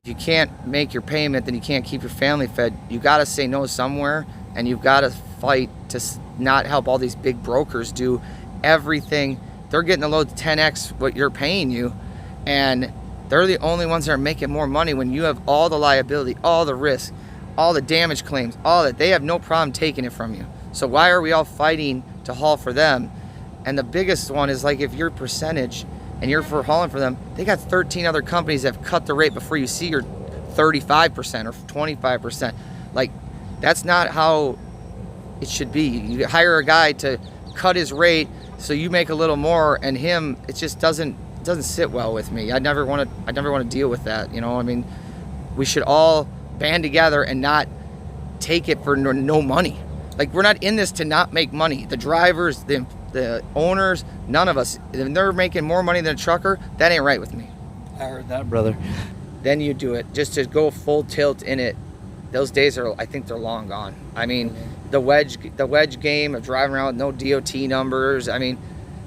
you can't make your payment, then you can't keep your family fed. You got to say no somewhere, and you've got to fight to not help all these big brokers do everything. They're getting the load 10x what you're paying you, and they're the only ones that are making more money when you have all the liability, all the risk, all the damage claims, all that. They have no problem taking it from you. So why are we all fighting to haul for them? And the biggest one is, like, if your percentage and you're for hauling for them, they got 13 other companies that have cut the rate before you see your 35% or 25%. Like, that's not how it should be. You hire a guy to cut his rate so you make a little more, and him, it just doesn't sit well with me. I never want to deal with that. You know, I mean, we should all band together and not take it for no money. Like, we're not in this to not make money. The drivers, the owners, none of us. If they're making more money than a trucker, that ain't right with me. I heard that, brother. Then you do it. Just to go full tilt in it, those days I think they're long gone. I mean, the wedge game of driving around with no DOT numbers. I mean,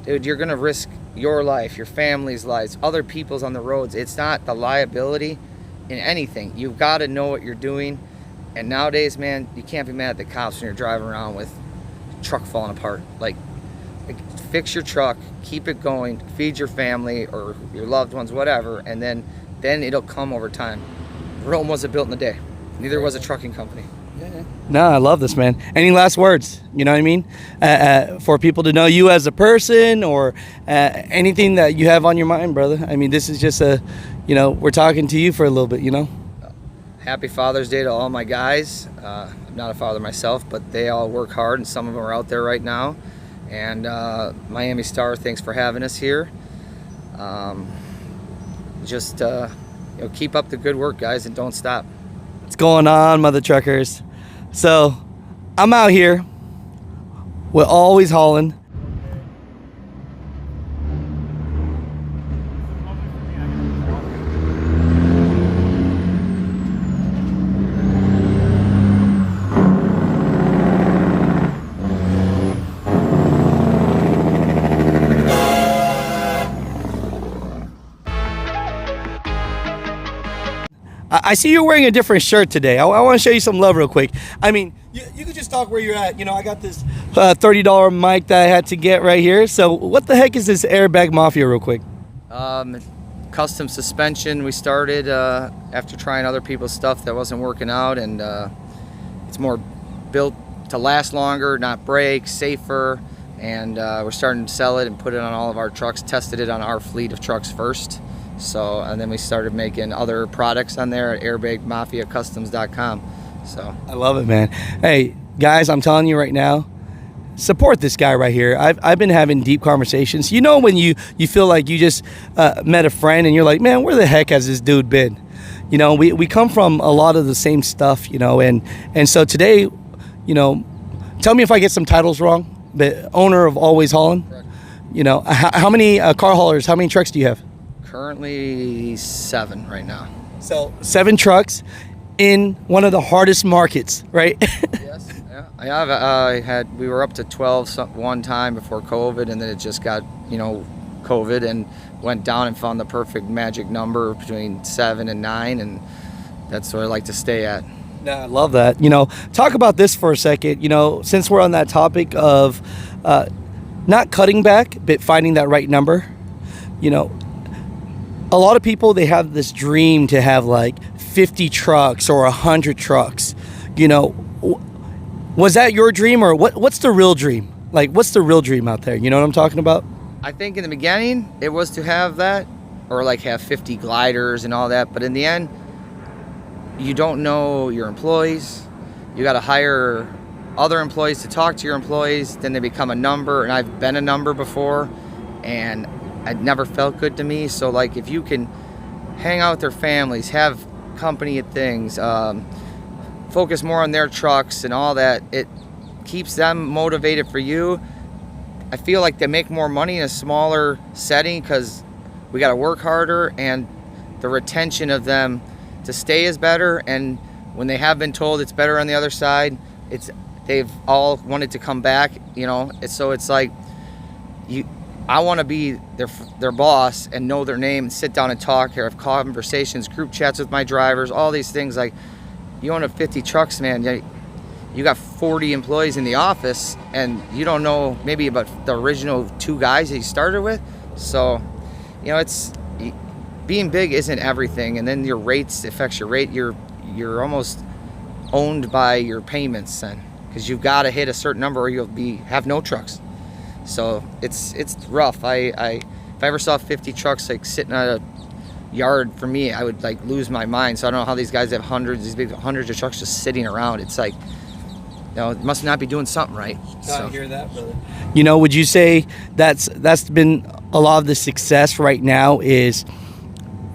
dude, you're gonna risk your life, your family's lives, other people's on the roads. It's not the liability in anything. You've got to know what you're doing. And nowadays, man, you can't be mad at the cops when you're driving around with truck falling apart. Like, fix your truck, keep it going, feed your family or your loved ones, whatever, and then it'll come over time. Rome wasn't built in a day. Neither was a trucking company. Yeah. No, I love this, man. Any last words? You know what I mean? For people to know you as a person, or anything that you have on your mind, brother. I mean, this is just we're talking to you for a little bit, you know? Happy Father's Day to all my guys. I'm not a father myself, but they all work hard, and some of them are out there right now. And Miami Star, thanks for having us here. Keep up the good work, guys, and don't stop. What's going on, Mutha Truckers? So, I'm out here. We're always hauling. I see you're wearing a different shirt today. I want to show you some love real quick. I mean, you could just talk where you're at. You know, I got this $30 mic that I had to get right here. So what the heck is this Airbag Mafia real quick? Custom suspension we started after trying other people's stuff that wasn't working out. And it's more built to last longer, not break, safer. And we're starting to sell it and put it on all of our trucks. Tested it on our fleet of trucks first. So, and then we started making other products on there at airbagmafiacustoms.com. So I love it, man. Hey guys, I'm telling you right now, support this guy right here. I've been having deep conversations. You know, when you feel like you just met a friend and you're like, man, where the heck has this dude been? You know, we come from a lot of the same stuff, you know, and so today, you know, tell me if I get some titles wrong, but owner of Always Hauling. Correct. You know, how many car haulers, how many trucks do you have? Currently 7 right now. So 7 trucks in one of the hardest markets, right? Yes, yeah. We were up to 12 one time before COVID, and then it just got, COVID, and went down and found the perfect magic number between 7 and 9, and that's where I like to stay at. Yeah, I love that. You know, talk about this for a second. You know, since we're on that topic of not cutting back, but finding that right number, you know, a lot of people, they have this dream to have like 50 trucks or 100 trucks. You know, was that your dream, or what's the real dream? Like, what's the real dream out there? You know what I'm talking about? I think in the beginning it was to have that, or like have 50 gliders and all that. But in the end, you don't know your employees. You got to hire other employees to talk to your employees. Then they become a number, and I've been a number before, and it never felt good to me. So like, if you can hang out with their families, have company at things, focus more on their trucks and all that, it keeps them motivated for you. I feel like they make more money in a smaller setting because we got to work harder, and the retention of them to stay is better. And when they have been told it's better on the other side, they've all wanted to come back, you know. So it's like I want to be their boss and know their name and sit down and talk or have conversations, group chats with my drivers, all these things. Like, you own 50 trucks, man. You got 40 employees in the office, and you don't know maybe about the original 2 guys that you started with. So, it's being big isn't everything, and then your rates affects your rate. You're almost owned by your payments, then, because you've got to hit a certain number or you'll have no trucks. So it's rough. If I ever saw 50 trucks like sitting at a yard, for me, I would like lose my mind. So I don't know how these guys have hundreds of trucks just sitting around. It's like, it must not be doing something right. I hear that, brother. Would you say that's been a lot of the success right now is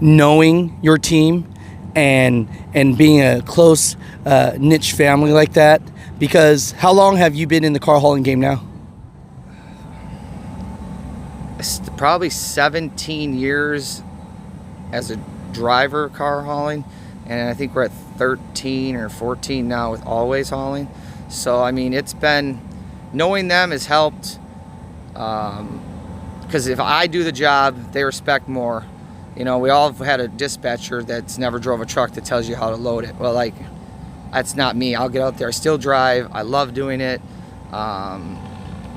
knowing your team and being a close niche family like that? Because how long have you been in the car hauling game now? Probably 17 years as a driver car hauling, and I think we're at 13 or 14 now with always hauling. So I mean, it's been, knowing them has helped, because if I do the job, they respect more. We all have had a dispatcher that's never drove a truck that tells you how to load it. Well, like, that's not me. I'll get out there, I still drive, I love doing it.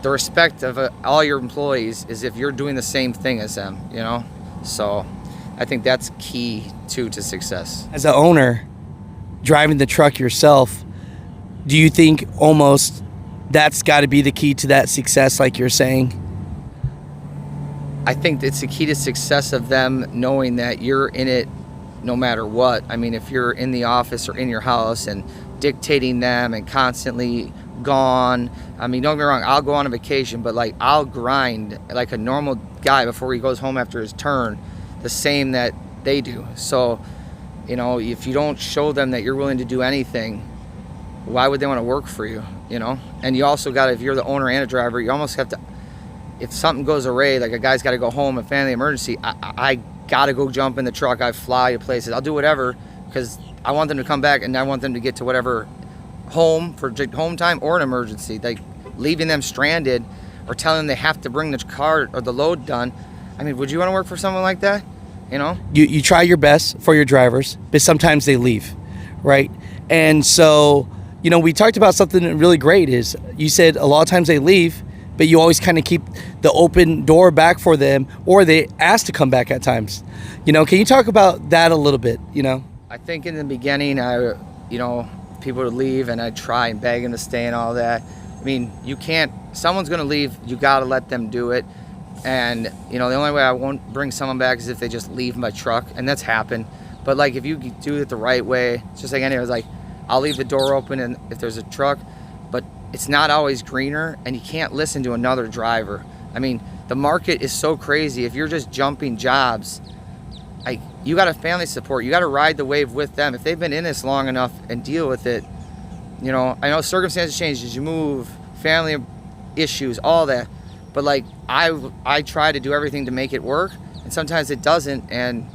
The respect of all your employees is if you're doing the same thing as them, So I think that's key to success. As an owner, driving the truck yourself, do you think almost that's got to be the key to that success, like you're saying? I think it's the key to success of them knowing that you're in it no matter what. I mean, if you're in the office or in your house and dictating them and constantly gone. I mean, don't get me wrong, I'll go on a vacation, but like, I'll grind like a normal guy before he goes home after his turn, the same that they do. So, if you don't show them that you're willing to do anything, why would they want to work for you, And you also got to, if you're the owner and a driver, you almost have to, if something goes awry, like a guy's got to go home, a family emergency, I got to go jump in the truck, I fly to places, I'll do whatever, because I want them to come back and I want them to get to whatever home for home time or an emergency. Like, leaving them stranded or telling them they have to bring the car or the load done. I mean, would you want to work for someone like that? You try your best for your drivers, but sometimes they leave, right? And so, we talked about something really great is you said a lot of times they leave, but you always kind of keep the open door back for them, or they ask to come back at times. Can you talk about that a little bit? I think in the beginning, people would leave and I'd try and beg them to stay and all that. I mean, someone's going to leave, you got to let them do it. And, the only way I won't bring someone back is if they just leave my truck, and that's happened. But like, if you do it the right way, it's just like anyways, like, I'll leave the door open and if there's a truck, but it's not always greener, and you can't listen to another driver. I mean, the market is so crazy. If you're just jumping jobs, you got a family support. You got to ride the wave with them. If they've been in this long enough and deal with it, I know circumstances change as you move, family issues, all that. But like, I try to do everything to make it work, and sometimes it doesn't, and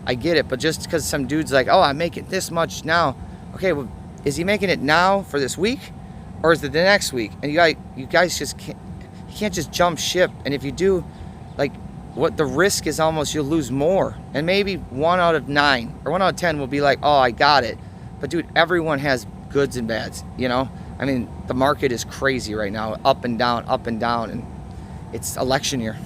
I get it. But just because some dude's like, oh, I make it this much now. Okay, well, is he making it now for this week, or is it the next week? And you guys just can't just jump ship. And if you do, like, what the risk is, almost you'll lose more. And maybe 1 out of 9 or 1 out of 10 will be like, oh, I got it. But dude, everyone has goods and bads, I mean, the market is crazy right now, up and down, and it's election year.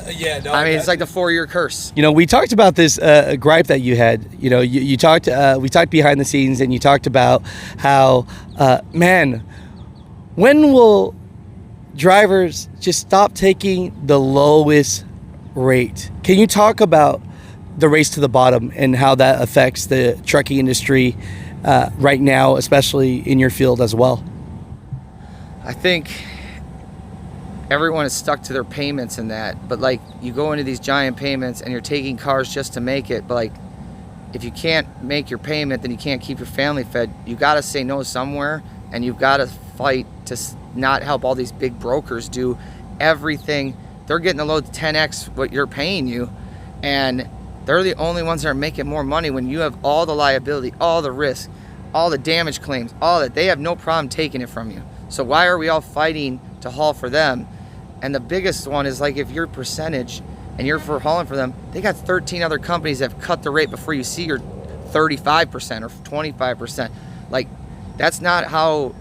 Yeah, no, I mean, it's like the 4-year curse. We talked about this gripe that you had. You talked. We talked behind the scenes, and you talked about how, man, when will drivers just stop taking the lowest rate? Can you talk about the race to the bottom and how that affects the trucking industry right now, especially in your field as well? I think everyone is stuck to their payments in that, but like, you go into these giant payments and you're taking cars just to make it, but like, if you can't make your payment, then you can't keep your family fed. You got to say no somewhere, and you've got to fight to not help all these big brokers do everything. They're getting the load 10x what you're paying you, and they're the only ones that are making more money when you have all the liability, all the risk, all the damage claims, all that. They have no problem taking it from you. So why are we all fighting to haul for them? And the biggest one is like if you're percentage and you're for hauling for them, they got 13 other companies that have cut the rate before you see your 35% or 25%. Like, that's not how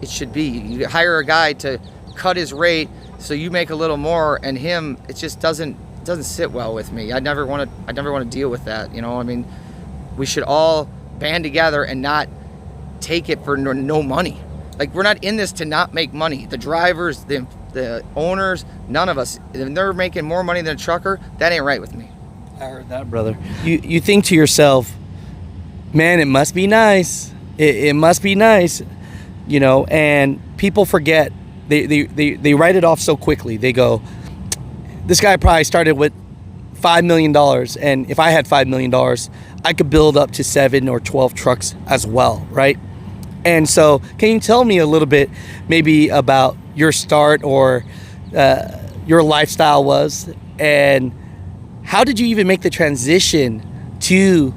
it should be. You hire a guy to cut his rate so you make a little more, and him, it just doesn't sit well with me. I never want to deal with that, you know? I mean, we should all band together and not take it for no money. Like, we're not in this to not make money. The drivers, the owners, none of us. If they're making more money than a trucker, that ain't right with me. I heard that, brother. You think to yourself, man, it must be nice. It must be nice, you know. And people forget. They write it off so quickly. They go, this guy probably started with $5 million, and if I had $5 million, I could build up to 7 or 12 trucks as well, right? And so, can you tell me a little bit, maybe about your start or your lifestyle was, and how did you even make the transition to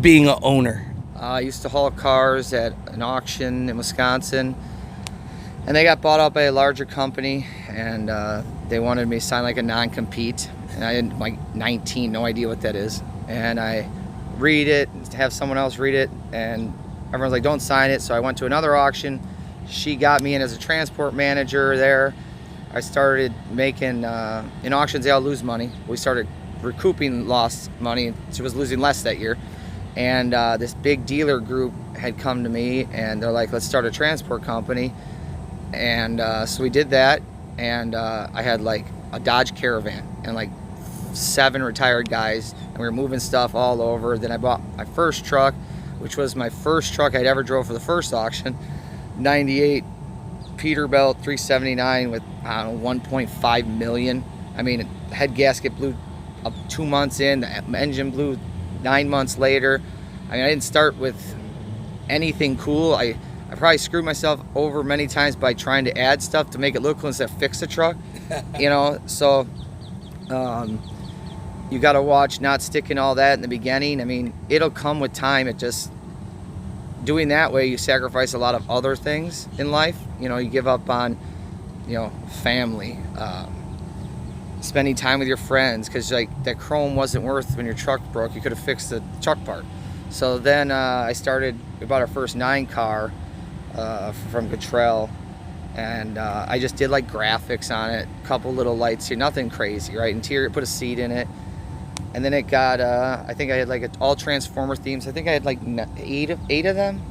being an owner? I used to haul cars at an auction in Wisconsin, and they got bought out by a larger company, and they wanted me to sign like a non-compete, and I didn't, like 19, no idea what that is, and I read it, have someone else read it, and everyone's like, don't sign it. So I went to another auction. She got me in as a transport manager there. I started making, in auctions they all lose money. We started recouping lost money. She was losing less that year. And this big dealer group had come to me, and they're like, let's start a transport company. And so we did that, and I had like a Dodge Caravan and like 7 retired guys, and we were moving stuff all over. Then I bought my first truck, which was my first truck I'd ever drove for the first auction, 98 Peterbilt 379 with, I don't know, 1.5 million. I mean, the head gasket blew up 2 months in, the engine blew 9 months later. I mean, I didn't start with anything cool. I probably screwed myself over many times by trying to add stuff to make it look cool instead of fix the truck, you know? So you got to watch not sticking all that in the beginning. I mean, it'll come with time. It just, doing that way, you sacrifice a lot of other things in life. You know, you give up on, you know, family, spending time with your friends, because like that chrome wasn't worth when your truck broke. You could have fixed the truck part. So then we bought our first 9 car from Cottrell, and I just did like graphics on it, a couple little lights here, nothing crazy, right? Interior, put a seat in it. And then it got, I think I had like all Transformer themes. I think I had like 8 of them.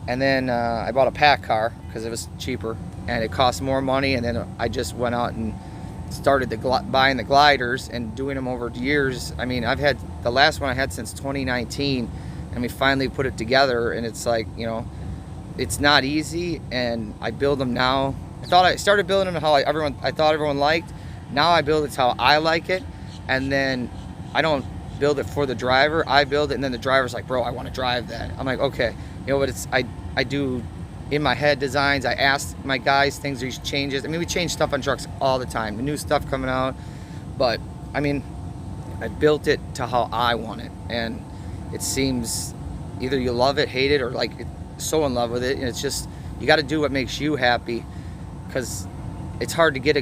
And then I bought a pack car because it was cheaper and it cost more money. And then I just went out and started buying the gliders and doing them over years. I mean, I've had, the last one I had since 2019, and we finally put it together. And it's like, you know, it's not easy. And I build them now. I started building them how I thought everyone liked. Now I build it how I like it. And then I don't build it for the driver. I build it, and then the driver's like, bro, I want to drive that. I'm like, okay. You know, but it's, I do in my head designs. I ask my guys things, these changes. I mean, we change stuff on trucks all the time. The new stuff coming out. But, I mean, I built it to how I want it. And it seems either you love it, hate it, or like so in love with it. And it's just, you got to do what makes you happy, because it's hard to get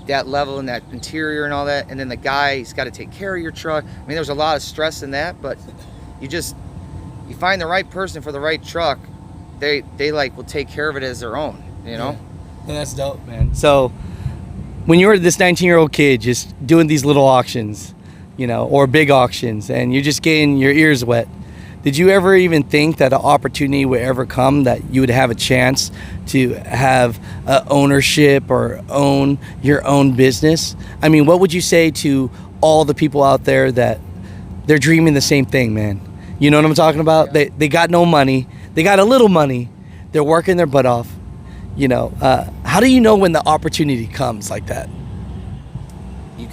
that level and that interior and all that, and then the guy's got to take care of your truck. I mean, there's a lot of stress in that, but you find the right person for the right truck, they like will take care of it as their own, you know? Yeah, that's dope, man. So when you were this 19-year-old kid just doing these little auctions, you know, or big auctions, and you're just getting your ears wet, did you ever even think that an opportunity would ever come that you would have a chance to have ownership or own your own business? I mean, what would you say to all the people out there that they're dreaming the same thing, man? You know what I'm talking about? Yeah. They got no money. They got a little money. They're working their butt off. You know, how do you know when the opportunity comes like that? You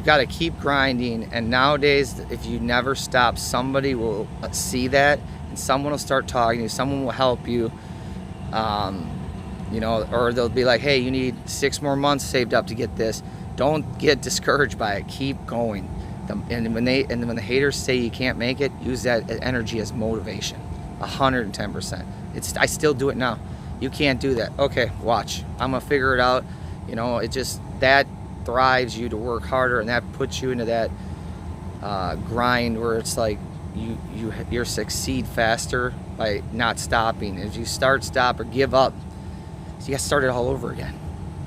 gotta keep grinding, and nowadays if you never stop, somebody will see that, and someone will start talking to you, someone will help you, you know, or they'll be like, hey, you need 6 more months saved up to get this. Don't get discouraged by it. Keep going. And when the haters say you can't make it, use that energy as motivation. 110%. I still do it now. You can't do that. Okay, watch. I'm gonna figure it out. You know, it just, that drives you to work harder, and that puts you into that grind where it's like you succeed faster by not stopping. If you stop, or give up, so you got to start it all over again,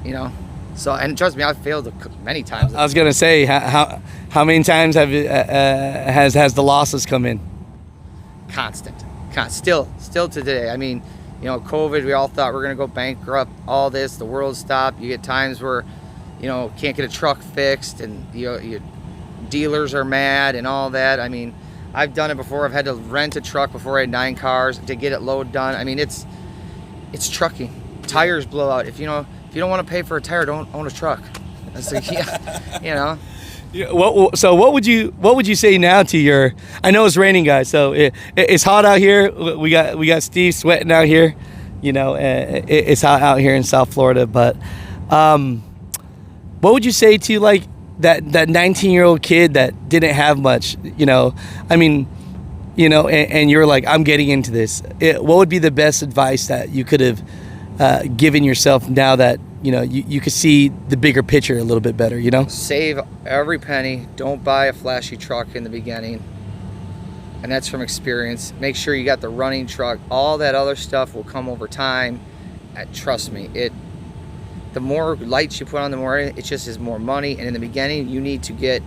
you know. So, and trust me, I've failed many times. I was gonna say, how many times has the losses come in? Constant, still to today. I mean, you know, COVID, we all thought we were gonna go bankrupt, all this, the world stopped. You get times where, you know, can't get a truck fixed, and your dealers are mad and all that. I mean, I've done it before. I've had to rent a truck before I had 9 cars to get it load done. I mean, it's trucking. Tires blow out. If you don't want to pay for a tire, don't own a truck. It's like, yeah, you know. Yeah, so what would you say now to your? I know it's raining, guys. So it's hot out here. We got Steve sweating out here. You know, it's hot out here in South Florida. But what would you say to like that 19-year-old kid that didn't have much? You know, I mean, you know, and you're like, I'm getting into this. What would be the best advice that you could have given yourself now that, you know, you could see the bigger picture a little bit better, you know? Save every penny. Don't buy a flashy truck in the beginning. And that's from experience. Make sure you got the running truck. All that other stuff will come over time. Trust me, the more lights you put on, the more it just is more money. And in the beginning, you need to get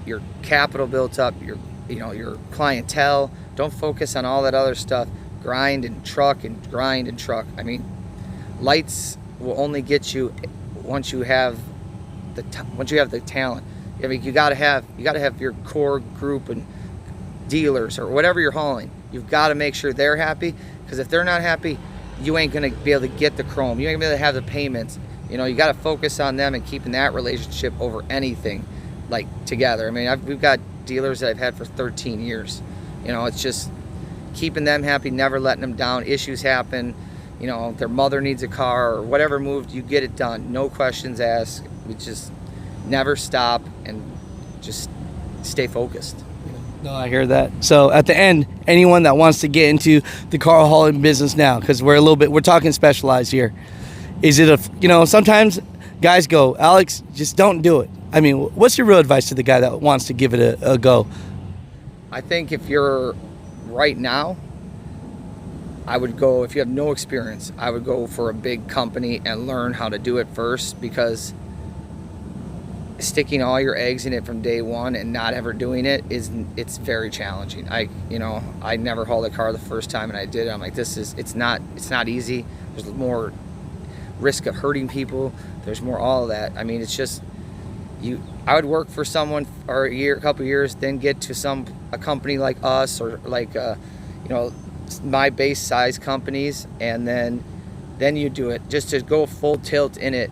your capital built up, your clientele. Don't focus on all that other stuff. Grind and truck and grind and truck. I mean, lights will only get you once you have the talent. I mean, you gotta have your core group and dealers or whatever you're hauling. You've got to make sure they're happy, because if they're not happy, you ain't gonna be able to get the chrome. You ain't gonna be able to have the payments. You know, you got to focus on them and keeping that relationship over anything, like together. I mean, we've got dealers that I've had for 13 years. You know, it's just keeping them happy, never letting them down. Issues happen. You know, their mother needs a car or whatever moved, you get it done. No questions asked. We just never stop and just stay focused. No, I hear that. So at the end, anyone that wants to get into the car hauling business now, because we're talking specialized here. Is it sometimes guys go, Alex, just don't do it. I mean, what's your real advice to the guy that wants to give it a go? I think if you're right now, I would go, if you have no experience, I would go for a big company and learn how to do it first, because sticking all your eggs in it from day one and not ever doing it's very challenging. I never hauled a car the first time, and I did it. I'm like, it's not easy. There's more risk of hurting people. There's more all of that. I mean, it's just I would work for someone for a couple years, then get to a company like us, or like my base size companies, and then you do it. Just to go full tilt in it,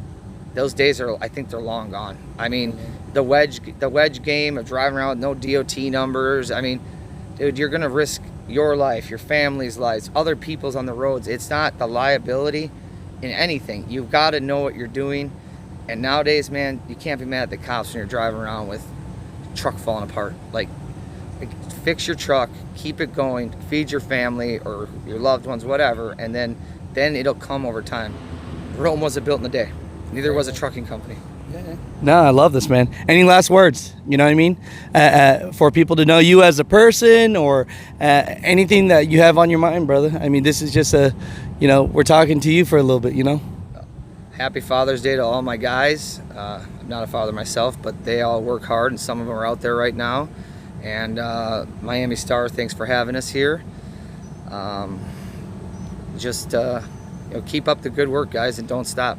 those days I think they're long gone. I mean, the wedge game of driving around with no DOT numbers. I mean, dude, you're gonna risk your life, your family's lives, other people's on the roads. It's not the liability in anything. You've got to know what you're doing. And nowadays, man, you can't be mad at the cops when you're driving around with truck falling apart. Like, fix your truck, keep it going, feed your family or your loved ones, whatever, and then it'll come over time. Rome wasn't built in a day. Neither was a trucking company. Yeah. No, I love this, man. Any last words? You know what I mean? For people to know you as a person, or anything that you have on your mind, brother. I mean, this is just we're talking to you for a little bit, you know? Happy Father's Day to all my guys. I'm not a father myself, but they all work hard, and some of them are out there right now. And Miami Star, thanks for having us here. Keep up the good work, guys, and don't stop.